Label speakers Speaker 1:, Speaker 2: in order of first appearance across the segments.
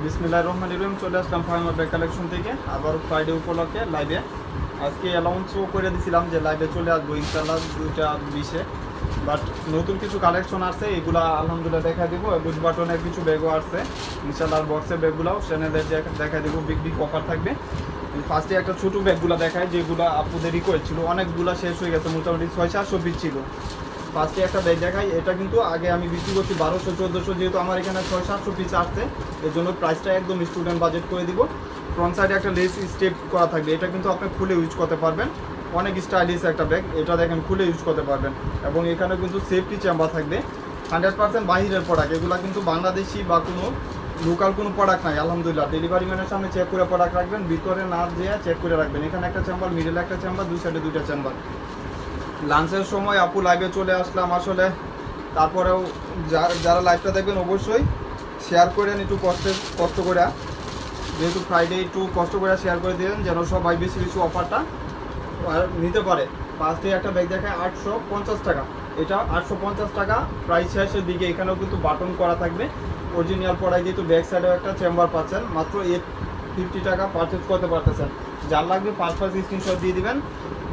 Speaker 1: বিসমিল্লাহির রহমানির রহিম। চলে আসলাম ফার্মার ব্যাগ কালেকশন থেকে আবার ফ্রাইডে উপলক্ষে লাইভে। আজকে অ্যানাউন্সও করে দিয়েছিলাম যে লাইভে চলে আসবো ইনশাআল্লাহ 2:20-এ। বাট নতুন কিছু কালেকশন আসছে, এগুলা আলহামদুলিল্লাহ দেখা দিব। বুট বাটনের কিছু ব্যাগও আসছে ইনশাআল্লাহ, বক্সের ব্যাগগুলোও চ্যানেলের দেখা দিব। বিগ বিগ অফার থাকবে। ফার্স্টে একটা ছোটো ব্যাগগুলো দেখায় যেগুলো আপুদের রিকোয়েস্ট ছিল, অনেকগুলো শেষ হয়ে গেছে, মোটামুটি 600-700 পিস ছিল। ফার্স্টে একটা ব্যাগ দেখাই, এটা কিন্তু আগে আমি বিক্রি করছি 1200-1400, যেহেতু আমার এখানে 600-700 পিস আসছে এর জন্য প্রাইসটা একদম স্টুডেন্ট বাজেট করে দিব। ফ্রন্ট সাইডে একটা লেস স্টেপ করা থাকবে, এটা কিন্তু আপনি খুলে ইউজ করতে পারবেন, অনেক স্টাইলিশ একটা ব্যাগ। এটা দেখেন খুলে ইউজ করতে পারবেন এবং এখানে কিন্তু সেফটি চেম্বার থাকবে। 100% বাহিরের প্রোডাক্ট, এগুলো কিন্তু বাংলাদেশি বা কোনো লোকাল কোনো প্রোডাক্ট নাই আলহামদুলিল্লাহ। ডেলিভারি ম্যানের সামনে চেক করে প্রোডাক্ট রাখবেন, ভিতরে না যেয়ে চেক করে রাখবেন। এখানে একটা চেম্বার, মিডলে একটা চেম্বার, দুই সাইডে দুইটা চেম্বার। লাঞ্চের সময় আপু লাইভে চলে আসলাম আসলে, তারপরেও যারা লাইভটা দেখবেন অবশ্যই শেয়ার করেন, একটু কষ্ট করে, যেহেতু ফ্রাইডে একটু কষ্ট করে শেয়ার করে দিলেন যেন সবাই বেশি বেশি অফারটা নিতে পারে। ফার্স্টে একটা ব্যাগ দেখায় 850 টাকা, এটা 850 টাকা প্রাইস শেষের দিকে। এখানেও কিন্তু বাটন করা থাকবে অরিজিনাল পড়ায়, যেহেতু ব্যাক সাইডেও একটা চেম্বার পাচ্ছেন। মাত্র 850 টাকা পারচেজ করতে পারতেছেন। যার লাগবে ফার্স্ট স্ক্রিনশট দিয়ে দিবেন।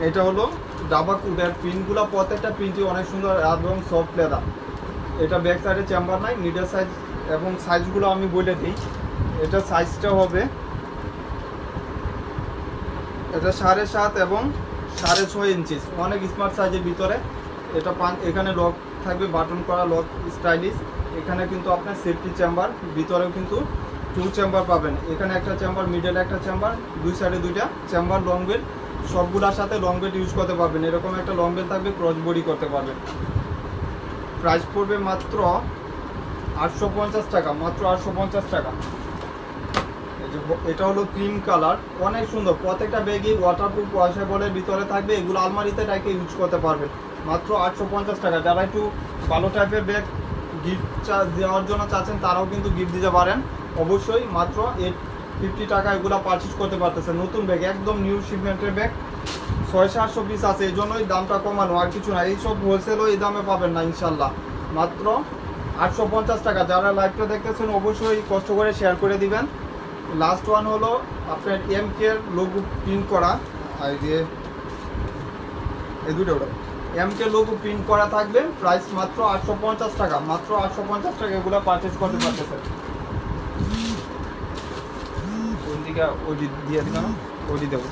Speaker 1: এটা হলো ডাবা কুটের প্রিন্টগুলো, প্রত্যেকটা প্রিন্টই অনেক সুন্দর এবং সফট লেদার। এটা ব্যাক সাইডে চেম্বার নাই, মিডল সাইজ এবং সাইজগুলো আমি বলে দিই। এটা সাইজটা হবে এটা 7.5 এবং 6.5 ইঞ্চি, অনেক স্মার্ট সাইজের ভিতরে। এটা এখানে লক থাকবে, বাটন করা লক, স্টাইলিশ। এখানে কিন্তু আপনার সেফটি চেম্বার, ভিতরেও কিন্তু 2 চেম্বার পাবেন। এখানে একটা চেম্বার, মিডলে একটা চেম্বার, দুই সাইডে দুইটা চেম্বার। লং বেল্ট, সবগুলোর সাথে লং বেল্ট ইউজ করতে পারবেন। এরকম একটা লং বেল্ট থাকবে, ক্রস বডি করতে পারবেন। প্রাইস পড়বে মাত্র 850 টাকা, মাত্র 850 টাকা। এটা হলো ক্রিম কালার, অনেক সুন্দর। প্রত্যেকটা ব্যাগই ওয়াটারপ্রুফ, ওয়াশেবলের ভিতরে থাকবে। এগুলো আলমারিতে রেখে ইউজ করতে পারবেন। মাত্র 850 টাকা। যারা একটু ভালো টাইপের ব্যাগ গিফট দেওয়ার জন্য চাচ্ছেন তারাও কিন্তু গিফট দিতে পারেন অবশ্যই। মাত্র 850 টাকা এগুলো পারচেজ করতে পারতেছে। নতুন ব্যাগ, একদম নিউ শিপমেন্টের ব্যাগ, 600-700 পিস আছে, এই জন্যই দামটা কমানো, আর কিছু না। এইসব হোলসেলও এই দামে পাবেন না ইনশাল্লাহ। মাত্র 850 টাকা। যারা লাইভটা দেখতেছেন অবশ্যই কষ্ট করে শেয়ার করে দিবেন। লাস্ট ওয়ান হলো আপনার এমকে লোগো প্রিন্ট করা, আর যে এই দুটো এমকে লোগো প্রিন্ট করা থাকবে। প্রাইস মাত্র 850 টাকা, মাত্র 850 টাকা এগুলো পারচেজ করতে পারতেছে। কোন দিকে ওডি দিয়ে দিলাম, ওডি দেবো।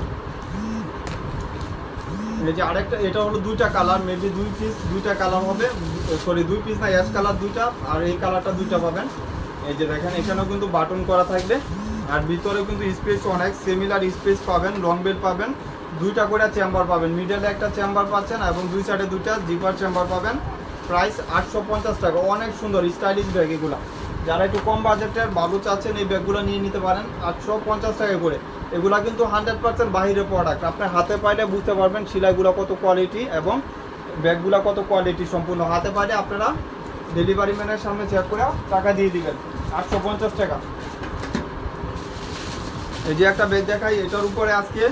Speaker 1: এই যে আরেকটা, এটা হলো দুইটা কালার, মেবি 2 পিস, দুইটা কালার হবে, সরি 2 পিস না, অ্যাশ কালার দুইটা, আর এই কালারটা দুইটা পাবেন। এই যে দেখেন, এখানেও কিন্তু বাটন করা থাকবে, আর ভিতরে কিন্তু স্পেস অনেক সিমিলার স্পেস পাবেন। লং বেল্ট পাবেন, দুইটা করে চেম্বার পাবেন, মিডলে একটা চেম্বার পাচ্ছেন এবং দুই সাইডে দুইটা জিপার চেম্বার পাবেন। প্রাইস 850 টাকা। অনেক সুন্দর স্টাইলিশ ব্যাগ এগুলো। যারা একটু কম বাজেটের ভালো চাচ্ছেন এই ব্যাগগুলো নিয়ে নিতে পারেন 850 টাকা করে। এগুলা কিন্তু 100% বাহিরের প্রোডাক্ট, আপনার হাতে পাইলে বুঝতে পারবেন সেলাইগুলো কত কোয়ালিটি এবং ব্যাগগুলো কত কোয়ালিটি। সম্পূর্ণ হাতে পাইলে আপনারা ডেলিভারি ম্যানের সামনে চেক করে টাকা দিয়ে দিবেন। 850 টাকা। এই যে একটা ব্যাগ দেখাই, এটার উপরে আজকে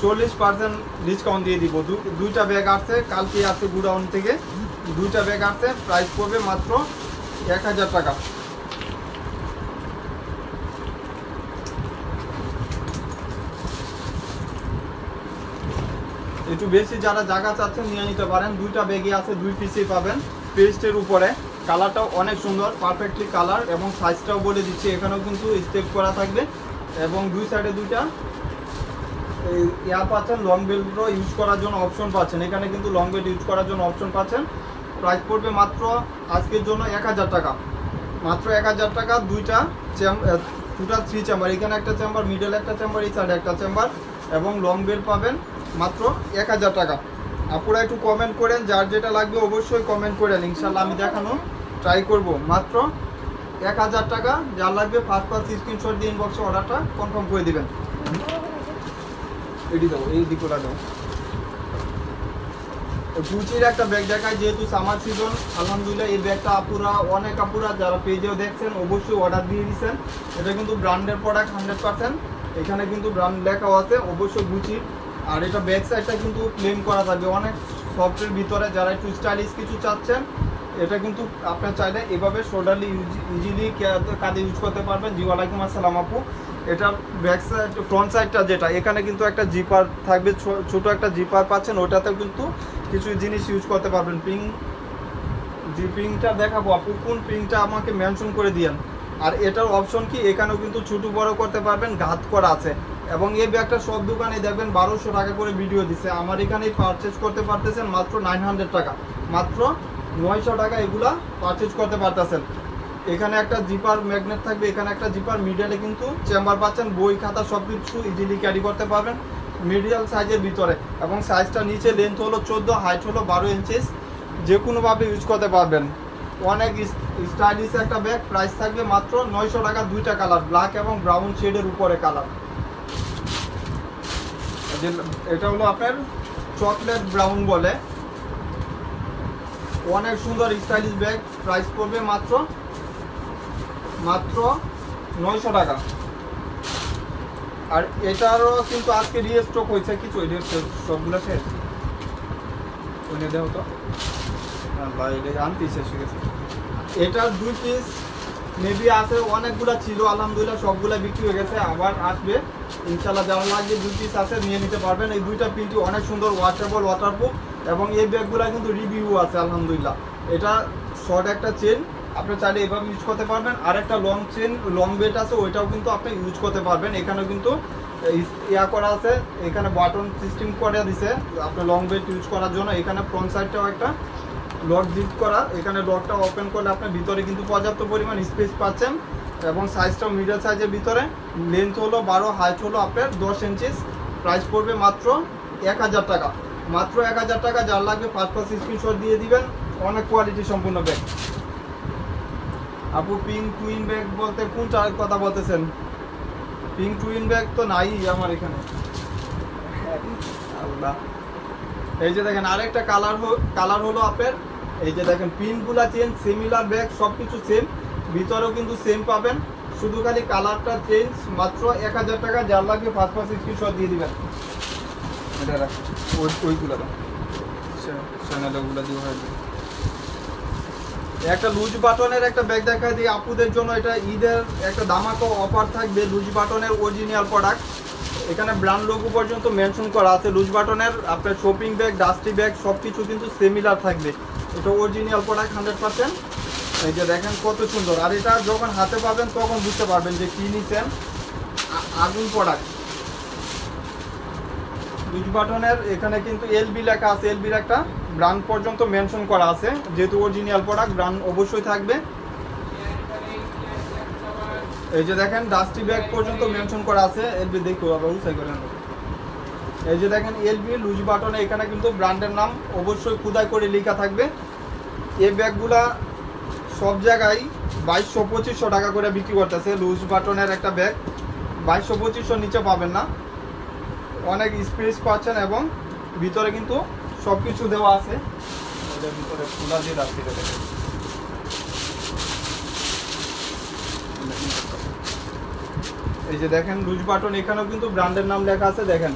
Speaker 1: 40% ডিসকাউন্ট দিয়ে দিব। দুইটা ব্যাগ আসছে, কালকে আসছে গুডাউন থেকে, দুইটা ব্যাগ আসছে। প্রাইস পড়বে মাত্র 1000 টাকা। একটু বেশি যারা জায়গা চাচ্ছেন নিয়ে নিতে পারেন। দুইটা ব্যাগই আছে, 2 পিসই পাবেন। পেস্টের উপরে কালারটাও অনেক সুন্দর, পারফেক্টলি কালার, এবং সাইজটাও বলে দিচ্ছি। এখানেও কিন্তু স্টেপ করা থাকবে এবং দুই সাইডে দুইটা ইয়া পাচ্ছেন, লং বেল্টও ইউজ করার জন্য অপশন পাচ্ছেন। এখানে কিন্তু লং বেল্ট ইউজ করার জন্য অপশন পাচ্ছেন। প্রাইস পড়বে মাত্র আজকের জন্য 1000 টাকা, মাত্র 1000 টাকা। দুটা 3 চেম্বার, এখানে একটা চেম্বার, মিডল একটা চেম্বার, এই সাইডে একটা চেম্বার, এবং লং বেল্ট পাবেন মাত্র 1000 টাকা। আপনারা একটু কমেন্ট করেন, যার যেটা লাগবে অবশ্যই কমেন্ট করেন, ইনশাল্লাহ আমি দেখানো ট্রাই করব। মাত্র 1000 টাকা। যার লাগবে ফার্স্ট স্ক্রিনশট দিয়ে ইনবক্সে অর্ডারটা কনফার্ম করে দিবেন। এটি দেবো, এই দিকগুলো দেবো। গুচির একটা ব্যাগ দেখায়, যেহেতু সামার সিজন আলহামদুলিল্লাহ এই ব্যাগটা অনেক আপুরা যারা পেজেও দেখছেন অবশ্যই অর্ডার দিয়ে দিচ্ছেন। এটা কিন্তু ব্র্যান্ডের প্রোডাক্ট 100%। এখানে কিন্তু ব্র্যান্ড লেখাও আছে অবশ্যই গুচির। আর এটা ব্যাক সাইডটা কিন্তু ক্লেম করা থাকবে, অনেক সফটের ভিতরে। যারা একটু স্টাইলিশ কিছু চাচ্ছেন এটা কিন্তু আপনার চাইলে এভাবে শোল্ডারলি ইজিলি কাঁধে ইউজ করতে পারবেন। জি ওয়ালাইকুম আসসালাম আপু। এটা ব্যাক সাইড ফ্রন্ট সাইডটা যেটা এখানে কিন্তু একটা জিপার থাকবে, ছোট একটা জিপার পাচ্ছেন, ওটাতেও কিন্তু কিছু জিনিস ইউজ করতে পারবেন। পিংটা দেখাবো আপু, কোন পিংটা আমাকে মেনশন করে দিয়েন। আর এটার অপশন কি, এখানেও কিন্তু ছোটো বড় করতে পারবেন, ঘাত করা আছে। এবং এই ব্যাগটা সব দোকানে দেখবেন 1200 টাকা করে ভিডিও দিছে, আমার এখানেই পারচেজ করতে পারতেছেন মাত্র 900 টাকা, মাত্র 900 টাকা এগুলা পারচেজ করতে পারতেছেন। এখানে একটা জিপার ম্যাগনেট থাকবে, এখানে একটা জিপার, মিডিয়ালে কিন্তু চেম্বার পাচ্ছেন, বই খাতা সব কিছু ইজিলি ক্যারি করতে পারবেন মিডিয়াল সাইজের ভিতরে। এবং সাইজটা নিচে লেন্থ হলো 14, হাইট হলো 12 ইঞ্চিস, যে কোনোভাবে ইউজ করতে পারবেন। অনেক স্টাইলিশ একটা ব্যাগ, প্রাইস থাকবে মাত্র 900 টাকা। দুইটা কালার, ব্ল্যাক এবং ব্রাউন শেডের উপরে কালার। এটা হলো আপনার চকলেট ব্রাউন বলে, অনেক সুন্দর স্টাইলিশ ব্যাগ, প্রাইস পড়বে মাত্র 900 টাকা। আর এটারও কিন্তু আজকে রিস্টক হয়েছে কিছু, সবগুলো শেষ ওনে দেও তো আনতে শেষ হয়ে গেছে। এটার 2 পিস মেবি আছে, অনেকগুলো ছিল আলহামদুলিল্লাহ সবগুলো বিক্রি হয়ে গেছে, আবার আসবে ইনশাল্লাহ। যারা লাগবে 2 পিস আছে নিয়ে নিতে পারবেন। এই দুইটা প্রিন্টই অনেক সুন্দর, ওয়াশেবল, ওয়াটারপ্রুফ, এবং এই ব্যাগগুলো কিন্তু রিভিউ আছে আলহামদুলিল্লাহ। এটা শর্ট একটা চেন, আপনি চাইলে এভাবে ইউজ করতে পারবেন। আর একটা লং চেন, লং বেল্ট আছে, ওইটাও কিন্তু আপনি ইউজ করতে পারবেন। এখানেও কিন্তু ইয়া করা আছে, এখানে বাটন সিস্টেম করে দিছে আপনি লং বেল্ট ইউজ করার জন্য। এখানে ফ্রন্ট সাইডটাও একটা লক জিপ করা, এখানে লকটা ওপেন করলে আপনার ভিতরে কিন্তু পর্যাপ্ত পরিমাণ স্পেস পাচ্ছেন। এবং সাইজটাও মিডল সাইজের ভিতরে, লেন্থ হলো 12, হাইট হলো আপনার 10 ইঞ্চিস। প্রাইস পড়বে মাত্র 1000 টাকা, মাত্র 1000 টাকা। যার লাগবে ফার্স্ট স্ক্রিনশট দিয়ে দিবেন। অনেক কোয়ালিটি সম্পূর্ণ ব্যাগ। আপু পিঙ্ক টুইন ব্যাগ বলতে কোনটার কথা বলতেছেন? পিঙ্ক টুইন ব্যাগ তো নাই আমার এখানে। আল্লাহ, এই যে দেখেন আরেকটা কালার হলো আপনার, এই যে দেখেন পিনগুলা চেঞ্জ, সিমিলার ব্যাগ, সব কিছু সেম, ভিতরেও কিন্তু সেম পাবেন, শুধু খালি কালারটা চেঞ্জ। মাত্র 1000 টাকা। যার লাগবে ফার্স্ট স্ক্রিনশট দিয়ে দিবেন। এটা রাখ, ওইগুলো চ্যানেলগুলো দিয়ে হয়ে যাবে। একটা লুজ বাটনের একটা ব্যাগ দেখাই দিই আপুদের জন্য। এটা ঈদের একটা ধামাকা অফার থাকবে, লুজ বাটনের অরিজিনাল প্রোডাক্ট। এখানে ব্র্যান্ড লোগো পর্যন্ত মেনশন করা আছে। লুজ বাটনের আপনার শপিং ব্যাগ, ডাস্টি ব্যাগ সব কিছু কিন্তু সিমিলার থাকবে। এটা অরিজিনাল প্রোডাক্ট 100%। এই যে দেখেন কত সুন্দর। আর এটা যখন হাতে পাবেন তখন বুঝতে পারবেন যে কি নিচ্ছেন, আগুন প্রোডাক্ট। লুজ বাটনের এখানে কিন্তু এলবি লেখা আছে, এলবির একটা ব্র্যান্ড পর্যন্ত মেনশন করা আছে। যেহেতু অরিজিনাল প্রোডাক্ট, ব্র্যান্ড অবশ্যই থাকবে। এই যে দেখেন ডাস্টি ব্যাগ পর্যন্ত মেনশন করা আছে, এলবি দেখো আবার উৎসাহ করেন। এই যে দেখেন এলবি লুজ বাটনে, এখানে কিন্তু ব্র্যান্ডের নাম অবশ্যই খোদাই করে লেখা থাকবে। এই ব্যাগগুলা সব জায়গায় 2200-2500 টাকা করে বিক্রি করতেছে। লুজ বাটনের একটা ব্যাগ 2200-2500 নিচে পাবেন না। অনেক স্পেস পাচ্ছেন এবং ভিতরে কিন্তু সব কিছু দেওয়া আছে। ভিতরে খোলা দিয়ে রাখতে দেখেন। এই যে দেখেন লুজ বাটন, এখানেও কিন্তু ব্র্যান্ডের নাম লেখা আছে। দেখেন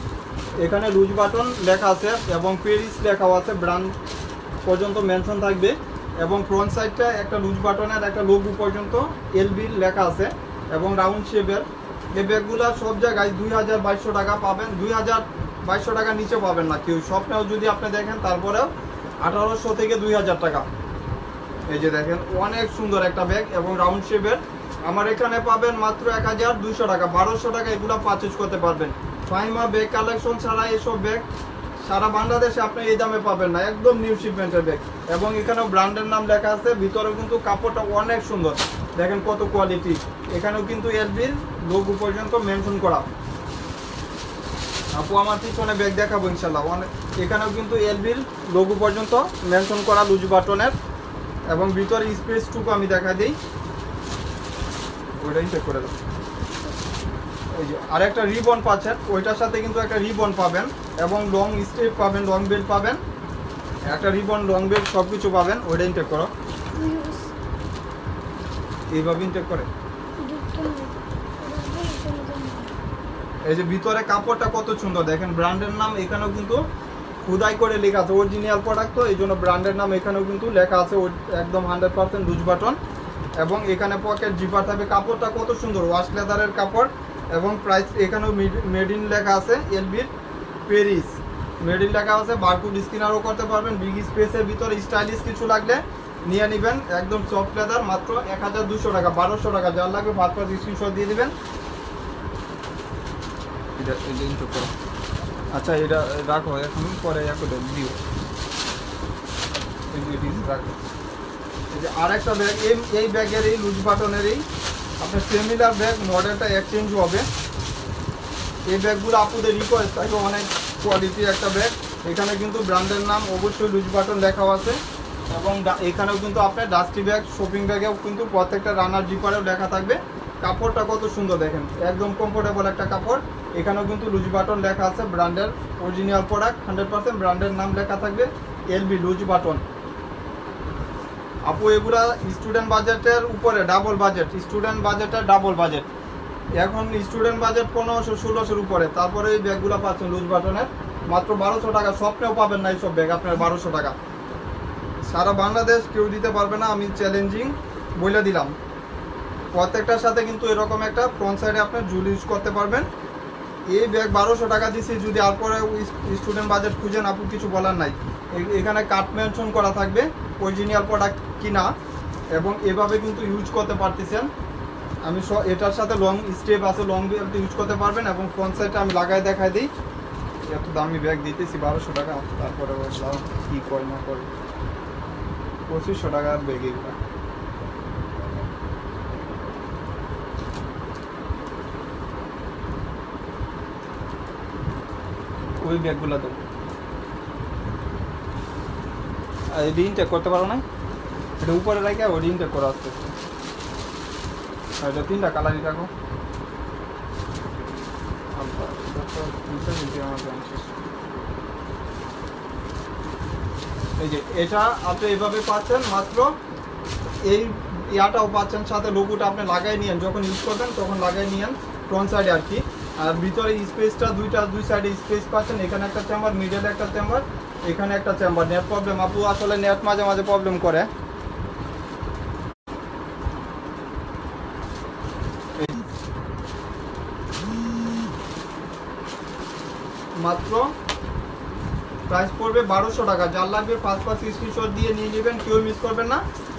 Speaker 1: এখানে লুজ বাটন লেখা আছে এবং পেরিস লেখাও আছে, ব্র্যান্ড পর্যন্ত মেনশন থাকবে। এবং ফ্রন্ট সাইডটা একটা লুজ বাটনের একটা লোগো পর্যন্ত এলবি লেখা আছে এবং রাউন্ড শেপের। এই ব্যাগগুলো সব জায়গায় 2200 টাকা পাবেন, 2200 টাকা নিচে পাবেন না কেউ। স্বপ্নেও যদি আপনি দেখেন তারপরেও 1800 থেকে 2000 টাকা। এই যে দেখেন অনেক সুন্দর একটা ব্যাগ এবং রাউন্ড শেপের। আমার এখানে পাবেন মাত্র 1200 টাকা, 1200 টাকা এগুলো পারচেজ করতে পারবেন। ফাইমা ব্যাগ কালেকশন ছাড়া এসব ব্যাগ সারা বাংলাদেশে আপনি এই দামে পাবেন না, একদম নিউ শিপমেন্টের ব্যাগ। এবং এখানেও ব্র্যান্ডের নাম লেখা আছে, ভিতরেও কিন্তু কাপড়টা অনেক সুন্দর, দেখেন কত কোয়ালিটি। এখানেও কিন্তু এলবির লোগো পর্যন্ত মেনশন করা। আপু আমার পিছনে ব্যাগ দেখাবো ইনশাল্লাহ। এখানেও কিন্তু এলবির লোগো পর্যন্ত মেনশন করা লুজ বাটনের, এবং ভিতরে স্পেসটুকু আমি দেখা দিই, ওইটাই চেক করে দেবো। এই যে আর একটা রিবন পাচ্ছেন, ওইটার সাথে কিন্তু একটা রিবন পাবেন এবং লং স্ট্রিপ পাবেন, লং বেল্ট পাবেন, একটা রিবন, লং বেল্ট সব কিছু পাবেন। ওইটা ইনটেক করো, এইভাবে ইনটেক করে। এই যে ভিতরে কাপড়টা কত সুন্দর, দেখেন ব্র্যান্ডের নাম এখানেও কিন্তু খুদাই করে লেখা আছে অরিজিনাল প্রোডাক্ট, তো এই জন্য ব্র্যান্ডের নাম এখানেও কিন্তু লেখা আছে একদম 100% লুজ বাটন। এবং এখানে পকেট জিপার থাকবে। কাপড়টা কত সুন্দর, ওয়াশ লেদারের কাপড়। এবং প্রাইস এখানেও মেড ইন লেখা আছে, এলবির প্যারিস মেড ইন লেখা আছে। বারকোড স্ক্যানারও করতে পারবেন। বিগ স্পেসের ভিতরে স্টাইলিশ কিছু লাগলে নিয়ে নেবেন। একদম সফট লেদার, মাত্র 1200 টাকা, 1200 টাকা। যার লাগবে ফার্স্ট স্ক্রিনশট দিয়ে দিবেন। আচ্ছা এটা রাখো, এখন পরে দিও। রাখো। এই যে আর একটা ব্যাগ, এই ব্যাগের এই লুজ বাটনেরই আপনার সিমিলার ব্যাগ, মডেলটা এক্সচেঞ্জ হবে। এই ব্যাগগুলো আপুদের রিকোয়েস্ট থাকে, অনেক কোয়ালিটির একটা ব্যাগ। এখানে কিন্তু ব্র্যান্ডের নাম অবশ্যই লুজ বাটন লেখা আছে। এবং এখানেও কিন্তু আপনার ডাস্টি ব্যাগ, শপিং ব্যাগেও কিন্তু প্রত্যেকটা রানার জিপারেও লেখা থাকবে। কাপড়টা কত সুন্দর দেখেন, একদম কমফোর্টেবল একটা কাপড়। এখানেও কিন্তু লুজ বাটন লেখা আছে, ব্র্যান্ডের অরিজিনাল প্রোডাক্ট 100%, ব্র্যান্ডের নাম লেখা থাকবে এলবি লুজ বাটন। আপু এগুলা স্টুডেন্ট বাজেটের উপরে, ডাবল বাজেট, স্টুডেন্ট বাজেটের ডাবল বাজেট। এখন স্টুডেন্ট বাজেট 1500-1600 উপরে, তারপরে এই ব্যাগগুলো পাচ্ছেন লুজ বাটনের মাত্র 1200 টাকা। স্বপ্নেও পাবেন না এইসব ব্যাগ আপনার 1200 টাকা। সারা বাংলাদেশ কেউ দিতে পারবে না, আমি চ্যালেঞ্জিং বলে দিলাম। প্রত্যেকটার সাথে কিন্তু এরকম একটা ফ্রন্ট সাইডে আপনার জুল ইউজ করতে পারবেন। এই ব্যাগ 1200 টাকা দিচ্ছি, যদি আর পরে স্টুডেন্ট বাজেট খুঁজেন আপু কিছু বলার নাই। এখানে কাট মেনশন করা থাকবে অরিজিনাল প্রোডাক্ট কিনা, এবং এভাবে কিন্তু ইউজ করতে পারতেছেন। আমি এটার সাথে লং স্টেপ আছে, লং ইউজ করতে পারবেন। এবং ফ্রন্ট সাইডটা আমি লাগাই দেখাই দিই। এত দামি ব্যাগ দিতেছি 1200 টাকা, তারপরে কি করে না করে 2500 টাকার ব্যাগ এগুলো। ওই ব্যাগগুলো তো এটি ইনটেক করতে পারো না, এটা উপরে রাখে ওটি ইনটেক করা আসতে। এটা 3টা কালারই রাখো। এই যে এটা আপনি এইভাবে পাচ্ছেন, মাত্র এই ইয়াটাও পাচ্ছেন, সাথে লোগোটা আপনি লাগাই নিয়েন, যখন ইউজ করবেন তখন লাগাই নিয়েন ফ্রন্ট সাইডে আর কি। আর ভিতরে স্পেসটা দুই সাইডে স্পেস পাচ্ছেন। এখানে একটা চেম্বার, মিডলে একটা চেম্বার, এখানে একটা চেম্বার। নেট প্রবলেম আপু, আসলে নেট মাঝে মাঝে প্রবলেম করে। মাত্র প্রাইস পড়বে 1200 টাকা। যার লাগবে ফার্স্ট স্ক্রিনশট দিয়ে নিয়ে নেবেন, কেউ মিস করবেন না।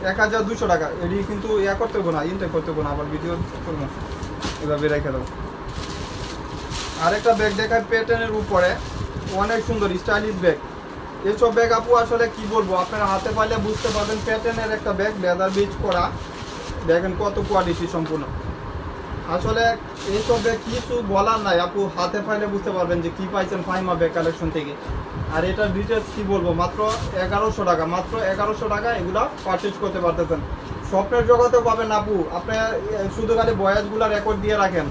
Speaker 1: 1200 টাকা। এটি কিন্তু ইয়া করতে হবে না, ইনটেক করতে হবে না, আবার ভিডিও করবো এভাবে রেখে দেবো। আরেকটা ব্যাগ দেখায় প্যাটার্নের উপরে, অনেক সুন্দর স্টাইলিশ ব্যাগ। এসব ব্যাগ আপু আসলে কি বলবো, আপনারা হাতে পাইলে বুঝতে পারবেন। প্যাটার্নের একটা ব্যাগ, লেদার বেজ করা, দেখেন কত কোয়ালিটি সম্পূর্ণ। আসলে এইসব ব্যাগ কিছু বলার নাই আপু, হাতে পাইলে বুঝতে পারবেন যে কি পাইছেন ফাহিমা ব্যাগ কালেকশন থেকে। আর এটার ডিটেলস কি বলবো, মাত্র 1100 টাকা, মাত্র 1100 টাকা এগুলা পারচেজ করতে পারতেছেন। স্বপ্নের জগতেও পাবেন আপু। আপনি শুধু খালি বয়েসগুলা রেকর্ড দিয়ে রাখেন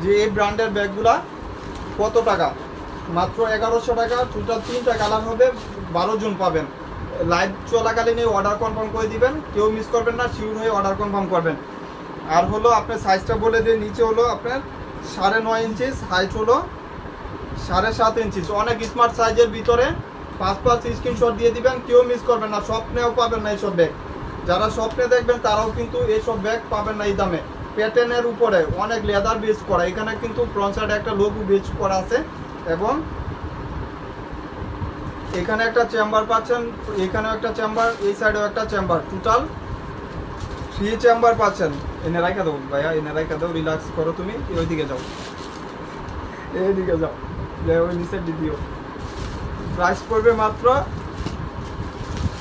Speaker 1: যে এই ব্র্যান্ডের ব্যাগগুলা কত টাকা, মাত্র 1100 টাকা। টোটাল 3টা কালার হবে, 12 জন পাবেন। লাইভ চলাকালীন অর্ডার কনফার্ম করে দিবেন, কেউ মিস করবেন না, শিওর হয়ে অর্ডার কনফার্ম করবেন। আর হলো আপনার সাইজটা বলে দিয়ে, নিচে হলো আপনার 9.5 ইঞ্চি, হাইট হলো 7.5 ইঞ্চি। অনেক স্মার্ট সাইজের ভিতরে 5 স্ক্রিনশট দিয়ে দিবেন, কেউ মিস করবেন না। স্বপ্নেও পাবেন না এইসব ব্যাগ। যারা স্বপ্নে দেখবেন তারাও কিন্তু এইসব ব্যাগ পাবেন না এই দামে। প্যাটার্নের উপরে অনেক লেদার বেজ করা, এখানে কিন্তু ফ্রন্ট সাইডে একটা লোগো বেজ করা আছে। এবং এখানে একটা চেম্বার পাচ্ছেন, এখানেও একটা চেম্বার, এই সাইডেও একটা চেম্বার। টোটাল 3 চেম্বার পাচ্ছেন। এনে রাখা দাও ভাইয়া, এনে রাখা দাও, রিল্যাক্স করো তুমি। ওইদিকে যাও, এইদিকে যাও, ওই নিচে দিও। প্রাইস পড়বে মাত্র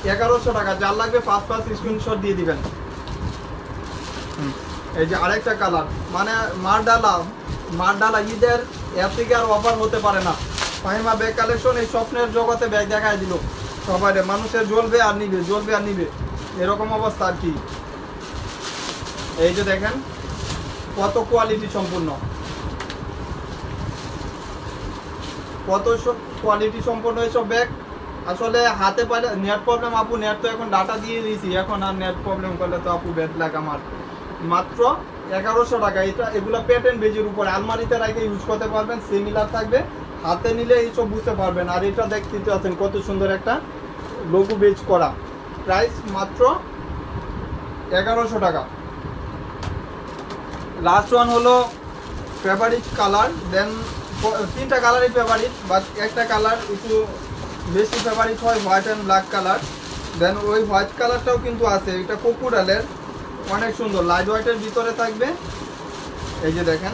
Speaker 1: 1100 টাকা। যার লাগবে ফার্স্ট স্ক্রিনশট দিয়ে দিবেন। এই যে আরেকটা কালার, মানে মারডালা ঈদের এর থেকে আর অফার হতে পারে না। ফাহিমা ব্যাগ কালেকশন এই স্বপ্নের জগতে ব্যাগ দেখায় দিল সবাই, মানুষের জ্বলবে আর নিবে, জ্বলবে আর নিবে, এরকম অবস্থা আর কি। এই যে দেখেন কত কোয়ালিটি সম্পূর্ণ, কত কোয়ালিটি সম্পূর্ণ এইসব ব্যাগ। আসলে হাতে পাইলে নেট প্রবলেম আপু, নেট তো এখন ডাটা দিয়ে দিয়েছি, এখন আর নেট প্রবলেম করলে তো আপু ব্যাড লাগে আমার। মাত্র 1100 টাকা। এগুলো প্যাটার্ন বেজের উপরে আলমারিতে রেখে ইউজ করতে পারবেন, সিমিলার থাকবে। হাতে নিলে এইসব বুঝতে পারবেন। আর এটা দেখতে আছেন কত সুন্দর একটা লোগো বেজ করা, প্রাইস মাত্র 1100 টাকা। লাস্ট ওয়ান হলো ফেভারিট কালার, দেন 3টা কালারই ফেভারিট, বাট একটা কালার একটু বেশি ফেভারিট হয়, হোয়াইট অ্যান্ড ব্ল্যাক কালার। দেন ওই হোয়াইট কালারটাও কিন্তু আছে, এটা কোকুডালের, অনেক সুন্দর লাইট হোয়াইটের ভিতরে থাকবে। এই যে দেখেন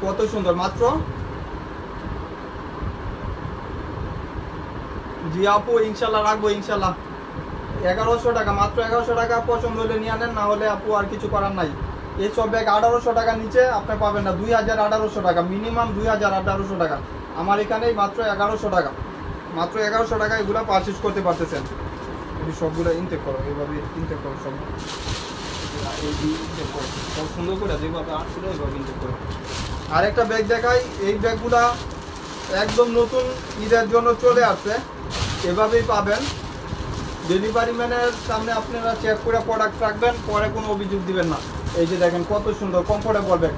Speaker 1: কত সুন্দর, মাত্র জি আপু ইনশাল্লাহ রাখবো, ইনশাল্লাহ 1100 টাকা, মাত্র 1100 টাকা। পছন্দ হলে নিয়ে নেন, না হলে আপু আর কিছু করার নাই। এই সব ব্যাগ 1800 টাকা নিচে আপনি পাবেন না, 2800 টাকা মিনিমাম, 2800 টাকা। আমার এখানেই মাত্র 1100 টাকা, মাত্র 1100 টাকা এগুলো পারচেস করতে পারতেছেন। এই সবগুলো ইনটেক করো, এইভাবে ইনটেক করো সব, এই ইনটেক করো সব সুন্দর করে, যেভাবে আসছিল এইভাবে ইনটেক করো। আরেকটা ব্যাগ দেখাই, এই ব্যাগগুলা একদম নতুন, ঈদের জন্য চলে আসছে, এভাবেই পাবেন। ডেলিভারি ম্যানের সামনে আপনারা চেক করে প্রোডাক্ট রাখবেন, পরে কোনো অভিযোগ দিবেন না। এই যে দেখেন কত সুন্দর কমফোর্টেবল ব্যাগ।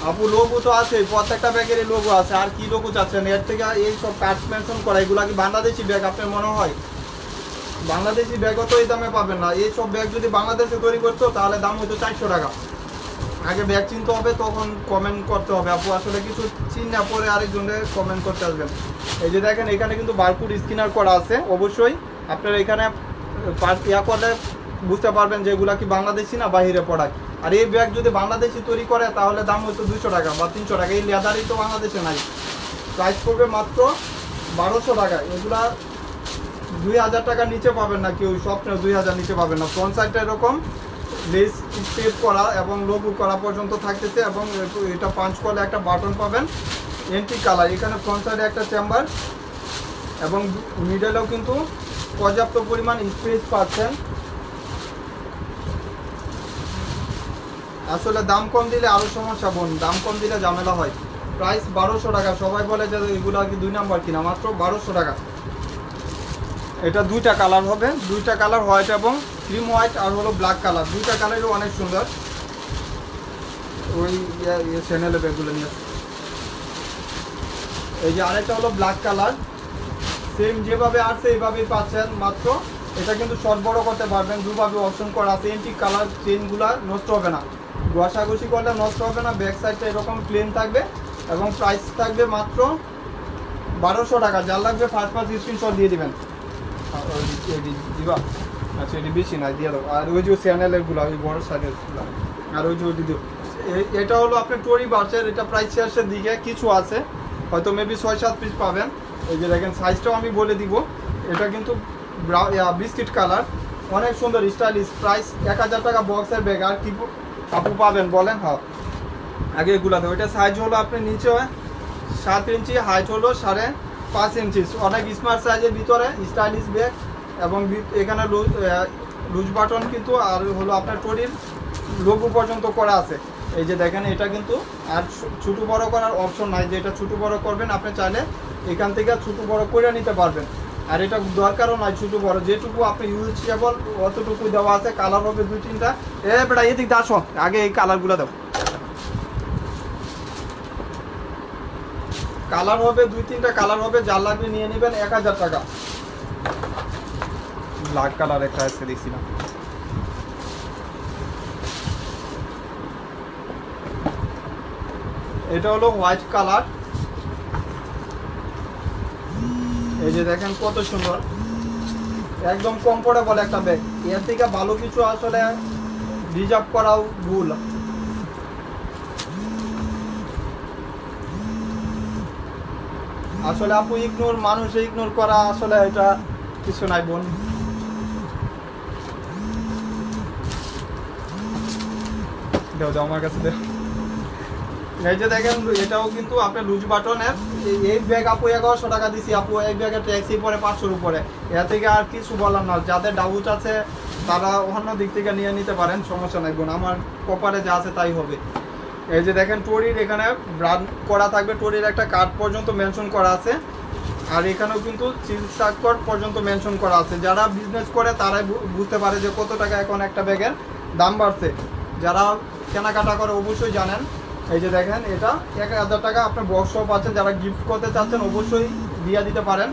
Speaker 1: আপু লোগো তো আছে, প্রত্যেকটা ব্যাগেরই লোগো আছে, আর কি লোগো চাচ্ছেন এর থেকে? এই সব কার্ড মেনশন করা, এগুলা কি বাংলাদেশি ব্যাগ আপনার মনে হয়? বাংলাদেশি ব্যাগও তো এই দামে পাবেন না। এই সব ব্যাগ যদি বাংলাদেশে তৈরি করতো তাহলে দাম হতো 400 টাকা। আগে ব্যাগ চিনতে হবে, তখন কমেন্ট করতে হবে। আপু আসলে কিছু চিন্তা পরে আরেকজনের কমেন্ট করতে আসবেন। এই যে দেখেন এখানে কিন্তু বারকোড স্ক্যানার করা আছে, অবশ্যই আপনারা এখানে ইয়া করলে বুঝতে পারবেন যে এগুলা কি বাংলাদেশি না বাহিরে প্রোডাক্ট। আর এই ব্যাগ যদি বাংলাদেশি তৈরি করে তাহলে দাম হতো 200 টাকা বা 300 টাকা। এই লেদারই তো বাংলাদেশে নাই, প্রাইস পড়বে মাত্র 1200 টাকা। এগুলা 2000 টাকার নিচে পাবেন না কেউ, সব 2000 নিচে পাবেন না। ফ্রন্ট সাইডটা এরকম লেস স্টেপ করা এবং লোগো করা পর্যন্ত থাকতেছে, এবং এটা পাঞ্চ করলে একটা বাটন পাবেন, এন্টি কালার। এখানে ফ্রন্ট সাইডে একটা চেম্বার এবং মিডলেও কিন্তু পর্যাপ্ত পরিমাণ স্পেস পাচ্ছেন। আসলে দাম কম দিলে আরও সমস্যা বোন, দাম কম দিলে ঝামেলা হয়। প্রাইস 1200 টাকা। সবাই বলে যে এগুলো কি 2 নাম্বার কিনা, মাত্র 1200 টাকা। এটা 2টা কালার হবে, 2টা কালার, হোয়াইট এবং ক্রিম হোয়াইট, আর হলো ব্ল্যাক কালার। 2টা কালারও অনেক সুন্দর। ওই চ্যানেলে ব্যাগগুলো নিয়ে, এই যে আরেকটা হলো ব্ল্যাক কালার, সেম যেভাবে আসছে এইভাবেই পাচ্ছেন মাত্র। এটা কিন্তু শর্ট বড় করতে পারবেন, দুভাবে অপশন করা আছে। এন্টিক কালার, চেইনগুলা নষ্ট হবে না, ঘষাঘষি করলে নষ্ট হবে না। ব্যাক সাইডটা এরকম প্লেন থাকবে এবং প্রাইস থাকবে মাত্র 1200 টাকা। যার লাগবে ফার্স্ট স্ক্রিনশট দিয়ে দিবেন। দিবা আচ্ছা, এটি বেশি না দিয়ে দেবো। আর ওই যে চ্যানেলেরগুলো, ওই বড় সাইজেরগুলো, আর ওই যে দিদি, এটা হলো আপনার টরি বার্চের। এটা প্রাইস শেষের দিকে কিছু আছে, হয়তো মেবি 6-7 পিস পাবেন। এই যে দেখেন সাইজটাও আমি বলে দিব। এটা কিন্তু বিস্কিট কালার, অনেক সুন্দর স্টাইলিশ। প্রাইস 1000 টাকা বক্সের ব্যাগ। আর কি আপু পাবেন বলেন? হ্যাঁ, আগে এগুলাতে। ওইটা সাইজ হলো আপনার নিচে 7 ইঞ্চি, হাইট হলো 5.5 ইঞ্চি। অনেক স্মার্ট সাইজের ভিতরে স্টাইলিশ ব্যাগ, এবং এখানে লুজ বাটন কিন্তু, আর হলো আপনার টরির লোগো পর্যন্ত করা আছে। এই যে দেখেন এটা কিন্তু আর ছোটো বড় করার অপশন নাই, যে এটা ছোটো বড় করবেন। আপনি চাইলে এখান থেকে ছোটো বড় করে নিতে পারবেন, আর এটা দরকারও নাই ছোটো বড়, যেটুকু আপনি ইউজেবল অতটুকু দেওয়া আছে। কালার হবে 2-3টা। বেটা এদিক দিয়ে আসো, আগে এই কালারগুলো দাও। কালার হবে 2-3টা কালার হবে, যার লাগবে নিয়ে নেবেন। 1000 টাকা। ব্ল্যাক কালার একটা আজকে দেখছিলাম। এটা হলো হোয়াইট কালার। এই যে দেখেন কত সুন্দর, একদম কমফোর্টেবল একটা ব্যাগ। এর থেকে ভালো কিছু আসলে রিজার্ভ করাও ভুল। আসলে আপু মানুষে ইগনোর করা আসলে এটা কিছু নাই বোন। দাও আমার কাছে দাও। এই যে দেখেন এটাও কিন্তু আপনার লুজ বাটনের। এই ব্যাগ আপু 1100 টাকা দিছি আপু। এই ব্যাগের ট্যাক্সি পরে 500-র উপরে। এর থেকে আর কিছু বললাম না। যাদের ডাউট আছে তারা অন্য দিক থেকে নিয়ে নিতে পারেন, সমস্যা নাই বোন। আমার কপালে যা আছে তাই হবে। এই যে দেখেন টরির এখানে ব্র্যান্ড করা থাকবে, টরির একটা কার্ড পর্যন্ত মেনশন করা আছে। আর এখানেও কিন্তু চিলসাকর পর্যন্ত মেনশন করা আছে। যারা বিজনেস করে তারাই বুঝতে পারে যে কত টাকা এখন একটা ব্যাগের দাম বাড়ছে। যারা কেনাকাটা করে অবশ্যই জানেন। এই যে দেখেন এটা 1000 টাকা আপনার বক্স সহ পাচ্ছেন। যারা গিফট করতে চাচ্ছেন অবশ্যই দিয়ে দিতে পারেন।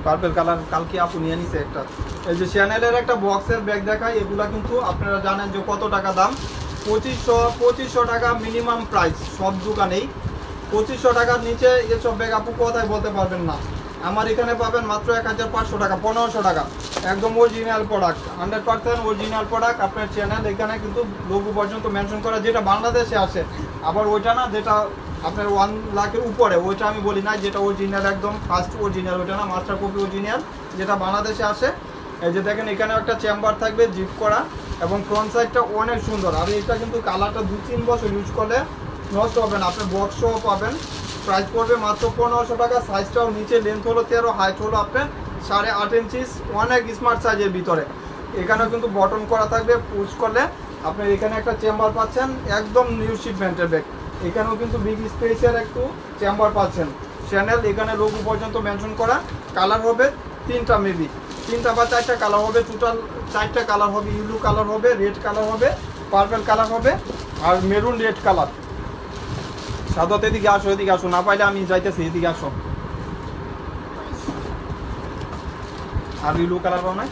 Speaker 1: পার্পল কালার কালকে আপু নিয়ে নিছে একটা। এই যে চ্যানেলের একটা বক্সের ব্যাগ দেখায়, এগুলা কিন্তু আপনারা জানেন যে কত টাকা দাম। 2500 টাকা মিনিমাম প্রাইস সব দোকানেই। 2500 টাকার নিচে এসব ব্যাগ আপু কোথায় বলতে পারবেন না। আমার এখানে পাবেন মাত্র 1500 টাকা, 1500 টাকা, একদম অরিজিনাল প্রোডাক্ট, 100% অরিজিনাল প্রোডাক্ট। আপনার চ্যানেল এখানে কিন্তু লোগো পর্যন্ত মেনশন করা, যেটা বাংলাদেশে আসে। আবার ওইটা না যেটা আপনার 1 লাখের উপরে, ওইটা আমি বলি না, যেটা অরিজিনাল একদম ফার্স্ট অরিজিনাল, ওইটা না, মাস্টার কপি অরিজিনাল যেটা বাংলাদেশে আসে। এই যে দেখেন এখানে একটা চেম্বার থাকবে জিপ করা, এবং ফ্রন্ট সাইডটা অনেক সুন্দর। আর এটা কিন্তু কালারটা 2-3 বছর ইউজ করলে নষ্ট হবে না। আপনি বক্স সহ পাবেন। প্রাইস পড়বে মাত্র 1500 টাকা। সাইজটাও নিচে লেন্থ হলো 13, হাইট হলো আপনার 8.5 ইঞ্চি, অনেক স্মার্ট সাইজের ভিতরে। এখানেও কিন্তু বটন করা থাকবে, পুশ করলে আপনার এখানে একটা চেম্বার পাচ্ছেন, একদম নিউ শিপমেন্টের ব্যাগ। এখানেও কিন্তু বিগ স্পেসের একটু চেম্বার পাচ্ছেন। চ্যানেল এখানে লোগো পর্যন্ত মেনশন করা। কালার হবে 3টা, মেবি 3টা বা 4টা কালার হবে, টোটাল 4টা কালার হবে। ইউলু কালার হবে, রেড কালার হবে, পার্পল কালার হবে, আর মেরুন রেড কালার। সাদত এদিকে আসো, এদিকে আসো, না পাইলে আমি যাইতেছি, এদিকে আসো। আর ইউলু কালার পাও না,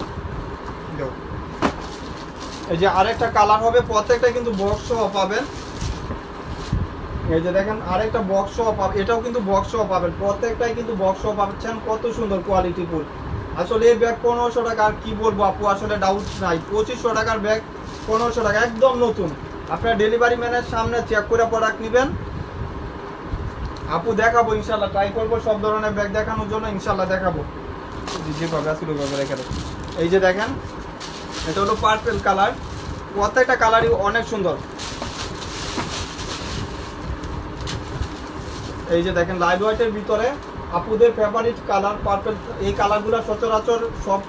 Speaker 1: এই যে আরেকটা কালার হবে, প্রত্যেকটা কিন্তু বক্স সহ পাবেন। এই যে দেখেন আরেকটা বক্স সহ পাবেন, এটাও কিন্তু বক্স সহ পাবেন, প্রত্যেকটাই কিন্তু বক্স সহ পাচ্ছেন। কত সুন্দর কোয়ালিটি ফুল। আসলে এই ব্যাগ 1500 টাকা, আর কি বলবো আপু, আসলে ডাউট নাই। 2500 টাকার ব্যাগ 1500 টাকা, একদম নতুন। আপনার ডেলিভারি ম্যানের সামনে চেক করে প্রোডাক্ট নেবেন। আপু দেখাবো ইনশাল্লাহ, ট্রাই করবো সব ধরনের ব্যাগ দেখানোর জন্য, ইনশাল্লাহ দেখাবো যেভাবে আসলে ওইভাবে রেখে দেবো। এই যে দেখেন এটা হলো পার্পল কালার, প্রত্যেকটা কালারই অনেক সুন্দর। এই যে দেখেন লাইট হোয়াইটের ভিতরে আপুদের ফেভারিট কালার পার্পল। এই কালারগুলো সচরাচর সব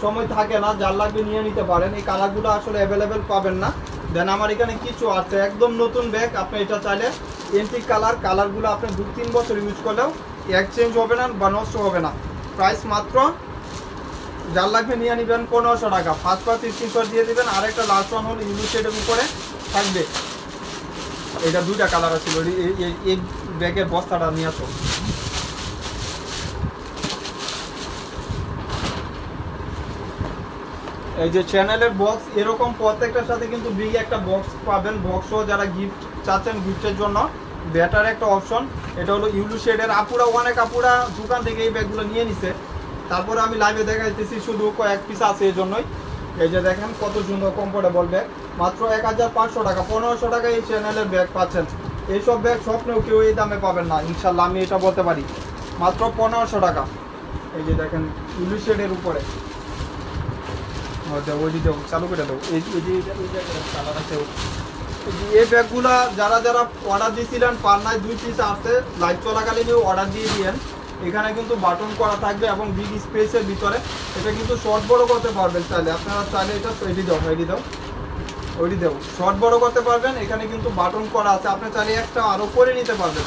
Speaker 1: সময় থাকে না, যার লাগবে নিয়ে নিতে পারেন। এই কালারগুলো আসলে অ্যাভেলেবেল পাবেন না। দেন আমার এখানে কিছু আছে একদম নতুন ব্যাগ, আপনি এটা চাইলে এন্টিক কালারগুলো আপনি 2-3 বছর ইউজ করলেও এক্সচেঞ্জ হবে না বা নষ্ট হবে না। প্রাইস মাত্র, যার লাগবে নিয়ে নেবেন 1500 টাকা। ফার্স্ট স্ক্রিনশট দিয়ে দেবেন। আরেকটা লাস্ট ওয়ান হল ইউলু শেডের উপরে থাকবে। এটা 2টা কালার আছে। এই ব্যাগের বস্তাটা নিয়ে আসো। এই যে চ্যানেলের বক্স এরকম প্রত্যেকটার সাথে কিন্তু বিগ একটা বক্স পাবেন। বক্সও যারা গিফট চাচ্ছেন, গিফটের জন্য বেটার একটা অপশন। এটা হলো ইউলু শেডের। আপুরা, অনেক আপুরা দোকান থেকে এই ব্যাগগুলো নিয়ে নিছে, তারপরে আমি লাইভে দেখাইতেছি, শুধু কয়েক পিস আছে এই জন্যই। এই যে দেখেন কত সুন্দর কমফোর্টেবল ব্যাগ, মাত্র 1500 টাকা। 1500 টাকা এই চ্যানেলের ব্যাগ পাচ্ছেন। এইসব ব্যাগ স্বপ্নেও কেউ এই দামে পাবেন না, ইনশাল্লাহ আমি এটা বলতে পারি। মাত্র 1500 টাকা। এই যে দেখেন ইউলু শেডের উপরে, ওই দেবো, চালু করে দেবো। এই যে কালার আছে। এই ব্যাগগুলা যারা যারা অর্ডার দিয়েছিলেন পার নাই 2 পিস আসতে, লাইভ চলাকালীনও অর্ডার দিয়ে দিয়েন। এখানে কিন্তু বাটন করা থাকবে এবং বিগ স্পেসের ভিতরে। এটা কিন্তু শর্ট বড় করতে পারবেন চাইলে, আপনারা চাইলে এটা ওইটি দাও শর্ট বড় করতে পারবেন। এখানে কিন্তু বাটন করা আছে, আপনি চাইলে একটা আরও করে নিতে পারবেন।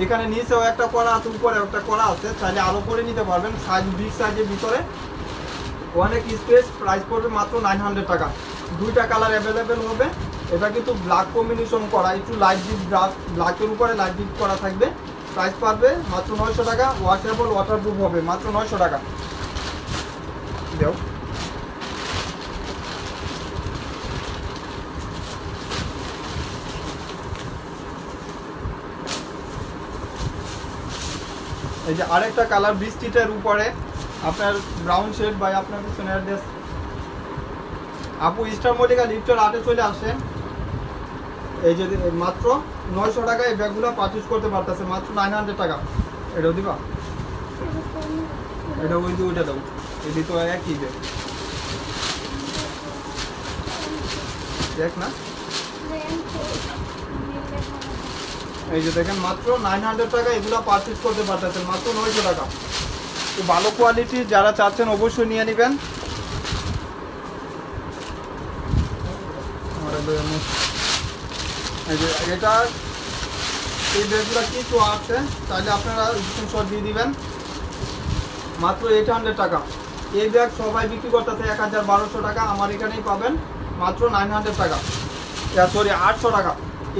Speaker 1: এখানে নিচেও একটা করা আছে, উপরে একটা করা আছে, চাইলে আরও করে নিতে পারবেন। সাইজ বিগ সাইজের ভিতরে, অনেক স্পেস। প্রাইস পড়বে মাত্র 900 টাকা। 2টা কালার অ্যাভেলেবেল হবে। এটা কিন্তু ব্ল্যাক কম্বিনেশন করা, একটু লাইট ডিপ ব্ল্যাকের উপরে লাইট ডিপ করা থাকবে। প্রাইস পাবে মাত্র 900 টাকা। ওয়াশেবল, ওয়াটারপ্রুফ হবে, মাত্র 900 টাকা। দেও এই যে আরেকটা কালার বিস্কিটের উপরে আপনার ব্রাউন শেড, বা আপনার পিছনে অ্যাড্রেস। আপু স্টার মল্লিকা লিফটের 8-এ চলে আসেন। এই যে মাত্র 900 টাকা এই ব্যাগগুলো পারচেজ করতে পারতেছে, মাত্র 900 টাকা। এটাও দিবা, এটা ওইটা দাও। এটি তো একই ব্যাগ, দেখ না। এই যে দেখেন মাত্র 900 টাকা এগুলো পারচেজ করতে পারতেছেন, মাত্র 900 টাকা। তো ভালো কোয়ালিটি যারা চাচ্ছেন অবশ্যই নিয়ে নেবেন। এই যে এটা, এই ব্যাগগুলো কিছু আছে, তাহলে আপনারা স্ক্রিনশট দিয়ে দিবেন। মাত্র 800 টাকা। এই ব্যাগ সবাই বিক্রি করতেছে 1000-1200 টাকা, আমার এখানেই পাবেন মাত্র 900 টাকা, সরি 800 টাকা।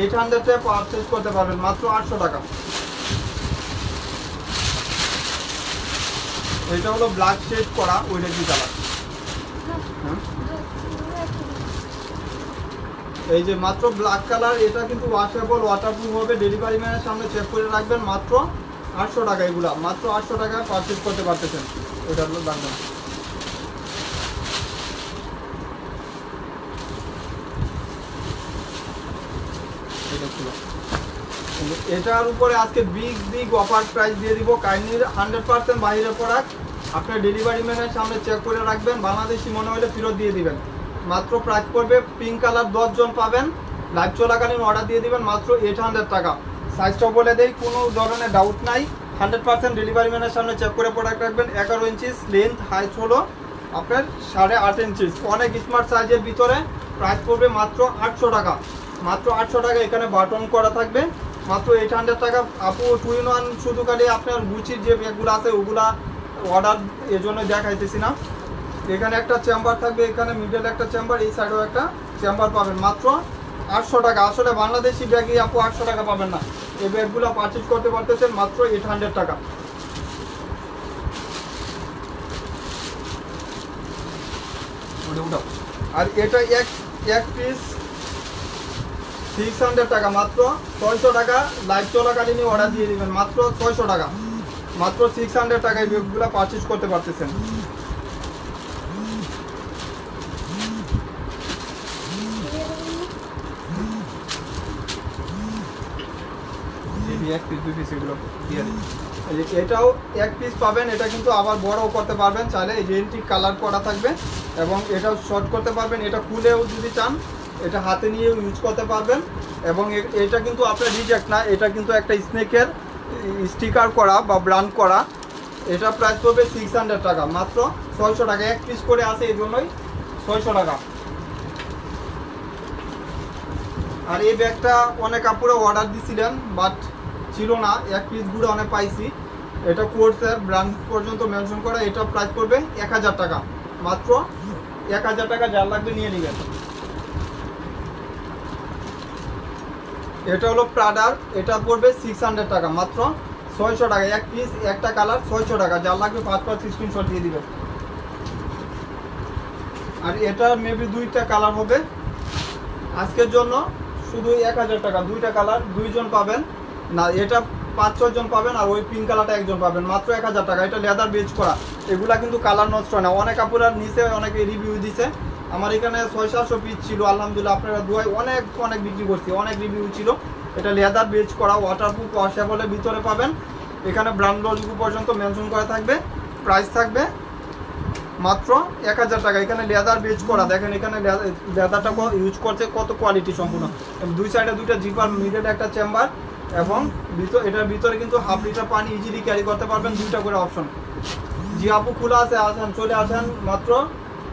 Speaker 1: 800-এ পারচেজ করতে পারবেন মাত্র 800 টাকা। এটা হলো ব্ল্যাক শেড করা ওইটা কি কালার, এই যে মাত্র ব্ল্যাক কালার। এটা কিন্তু ওয়াশেবল, ওয়াটারপ্রুফ হবে। ডেলিভারি ম্যানের সামনে চেক করে রাখবেন মাত্র 800 টাকা। এগুলা মাত্র 800 টাকায় পারচেজ করতে পারতেছেন। ওইটা হলো লাগবে না। এটার উপরে আজকে বিগ অফার প্রাইস দিয়ে দিব। কাইন্ডলি 100% বাইরের প্রোডাক্ট আপনার ডেলিভারি ম্যানের সামনে চেক করে রাখবেন, বাংলাদেশি মনে হলে ফেরত দিয়ে দিবেন। মাত্র প্রাইস পড়বে, পিঙ্ক কালার 10 জন পাবেন, লাইভ চলাকালীন অর্ডার দিয়ে দিবেন মাত্র 800 টাকা। সাইজটা বলে দেই, কোনো ধরনের ডাউট নাই, 100% ডেলিভারি ম্যানের সামনে চেক করে প্রোডাক্ট রাখবেন। 11 ইঞ্চি লেন্থ, হাইট হলো আপনার 8.5 ইঞ্চি, অনেক স্মার্ট সাইজের ভিতরে। প্রাইস পড়বে মাত্র 800 টাকা, মাত্র 800 টাকা। এখানে বাটন করা থাকবে মাত্র 800 টাকা। আপু 2-in-1 শুধু খালি আপনার গুচির যে ব্যাগগুলো আছে ওগুলা অর্ডার এজন্য দেখাইতেছি না। এখানে একটা চেম্বার থাকবে, এখানে মিডল একটা চেম্বার, এই সাইডেও একটা চেম্বার পাবেন মাত্র 800 টাকা। আসলে বাংলাদেশি ব্যাগই আপু 800 টাকা পাবেন না। এই ব্যাগগুলো পারচেজ করতে পারতেছেন মাত্র 800 টাকা। আর এটা এক পিস 600 টাকা, মাত্র 600 টাকা। লাইভ চলাকালীনই অর্ডার দিয়ে দিবেন মাত্র 600 টাকা, মাত্র 600 টাকায় এই ব্যাগগুলো পারচেজ করতে পারতেছেন। এক পিস 2 পিস এগুলো এটাও এক পিস পাবেন। এটা কিন্তু আবার বড়ও করতে পারবেন চাইলে, এই যে এন্টিক কালার করা থাকবে এবং এটাও শর্ট করতে পারবেন। এটা খুলেও যদি চান এটা হাতে নিয়েও ইউজ করতে পারবেন। এবং এটা কিন্তু আপনার রিজেক্ট না, এটা কিন্তু একটা স্নেকের স্টিকার করা বা ব্র্যান্ড করা। এটা প্রাইস পড়বে 600 টাকা, মাত্র 600 টাকা। এক পিস করে আছে এই জন্যই 600 টাকা। আর এই ব্যাগটা অনেক আপুরা অর্ডার দিছিলেন বাট ছিল না, এক পিস ঘুরে অনেক পাইছি। এটা কোর্সের ব্র্যান্ড পর্যন্ত মেনশন করা। এটা প্রাইস পড়বে 1000 টাকা, মাত্র 1000 টাকা। যার লাগবে নিয়ে নেবেন। এটা হলো প্রাডার, এটা পড়বে 600 টাকা, মাত্র 600 টাকা। এক পিস, একটা কালার, 600 টাকা। যার লাগবে 5 স্ক্রিনশট দিয়ে দিবেন। আর এটা মেবি 2টা কালার হবে। আজকের জন্য শুধু 1000 টাকা, 2টা কালার, 2 জন পাবেন না। এটা 5-6 জন পাবেন, আর ওই পিঙ্ক কালারটা একজন পাবেন, মাত্র 1000 টাকা। এটা লেদার বেজ করা, এগুলা কিন্তু কালার নষ্ট না। অনেক আপুরার নিচে অনেকে রিভিউ দিছে। আমার এখানে 600-700 পিস ছিল, আলহামদুলিল্লাহ আপনারা দুয়ায় অনেক বিক্রি করছি, অনেক রিভিউ ছিল। এটা লেদার বেজ করা, ওয়াটারপ্রুফ, ওয়াশেবলের ভিতরে পাবেন। এখানে ব্র্যান্ড লোগো পর্যন্ত মেনশন করা থাকবে। প্রাইস থাকবে মাত্র 1000 টাকা। এখানে লেদার বেজ করা, দেখেন এখানে লেদারটা ইউজ করছে কত কোয়ালিটি সম্পূর্ণ। 2 সাইডে 2টা জিপার, মিডলে একটা চেম্বার, এবং এটার ভিতরে কিন্তু 1/2 লিটার পানি ইজিলি ক্যারি করতে পারবেন। 2টা করে অপশন। জি আপু খোলা আছে, আসেন, চলে আসেন। মাত্র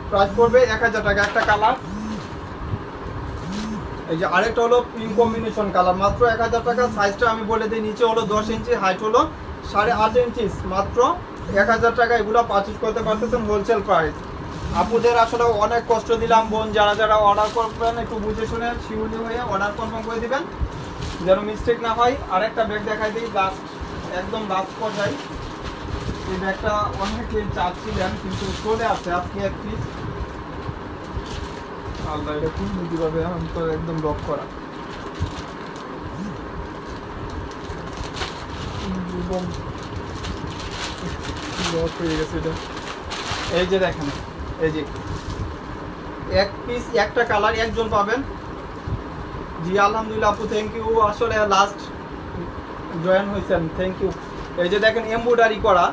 Speaker 1: প্রাইস পড়বে 1000 টাকা। একটা কালার, এই যে আরেকটা হলো পিঙ্ক কম্বিনেশন কালার, মাত্র 1000 টাকা। সাইজটা আমি বলে দিই, নিচে হলো 10 ইঞ্চি, হাইট হলো 8.5 ইঞ্চি, মাত্র 1000 টাকা। এগুলো পারচেজ করতে পারতেছেন হোলসেল প্রাইস। আপুদের আসলে অনেক কষ্ট দিলাম, বোন যারা অর্ডার করবেন একটু বুঝে শুনে শিউলি হয়ে অর্ডার কনফার্ম করে দিবেন, যেন মিস্টেক না হয়। আরেকটা ব্যাগ দেখাই দিই, একদম লাস্ট পর্যায়ে। এই ব্যাগটা অনেকে চাচ্ছিলেন কিন্তু চলে আসে আজকে এক পিস। আল্লাহ, এটা খুব বুঝিভাবে আমি তো একদম লক করা। লক হয়ে গেছে এটা। এই যে দেখেন, এই যে এক পিস, একটা কালার, একজন পাবেন। জি আলহামদুলিল্লাহ আপু, থ্যাংক ইউ। আসলে লাস্ট জয়েন হয়েছেন, থ্যাংক ইউ। এই যে দেখেন এমব্রয়ডারি করা,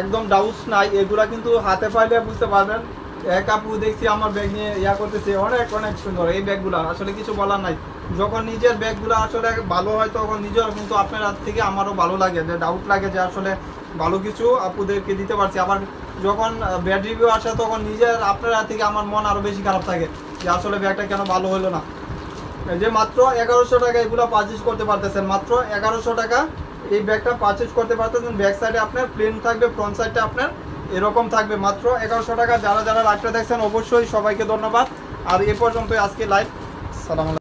Speaker 1: একদম ডাউটস নাই। এগুলা কিন্তু হাতে পাইলে বুঝতে পারবেন। এক আপু দেখছি আমার ব্যাগ নিয়ে করতেছে, অনেক সুন্দর এই ব্যাগগুলা, আসলে কিছু বলার নাই। যখন নিজের ব্যাগগুলো আসলে ভালো হয় তখন নিজের কিন্তু আপনার হাত থেকে আমারও ভালো লাগে, যে ডাউট লাগে যে আসলে ভালো কিছু আপুদেরকে দিতে পারছি। আবার যখন ব্যাড রিভিউ আসে তখন নিজের আপনার হাত থেকে আমার মন আরও বেশি খারাপ থাকে যে আসলে ব্যাগটা কেন ভালো হলো না। যে মাত্র 1100 টাকা এগুলো পারচেজ করতে পারতেছেন, মাত্র 1100 টাকা। এই ব্যাগটা পারচেজ করতে পারতেছেন। ব্যাক সাইডে আপনার প্লেন থাকবে, ফ্রন্ট সাইডটা আপনার এরকম থাকবে। মাত্র 1100 টাকা। যারা যারা লাইভটা দেখছেন অবশ্যই সবাইকে ধন্যবাদ। আর এ পর্যন্তই আজকে লাইভ। সালাম।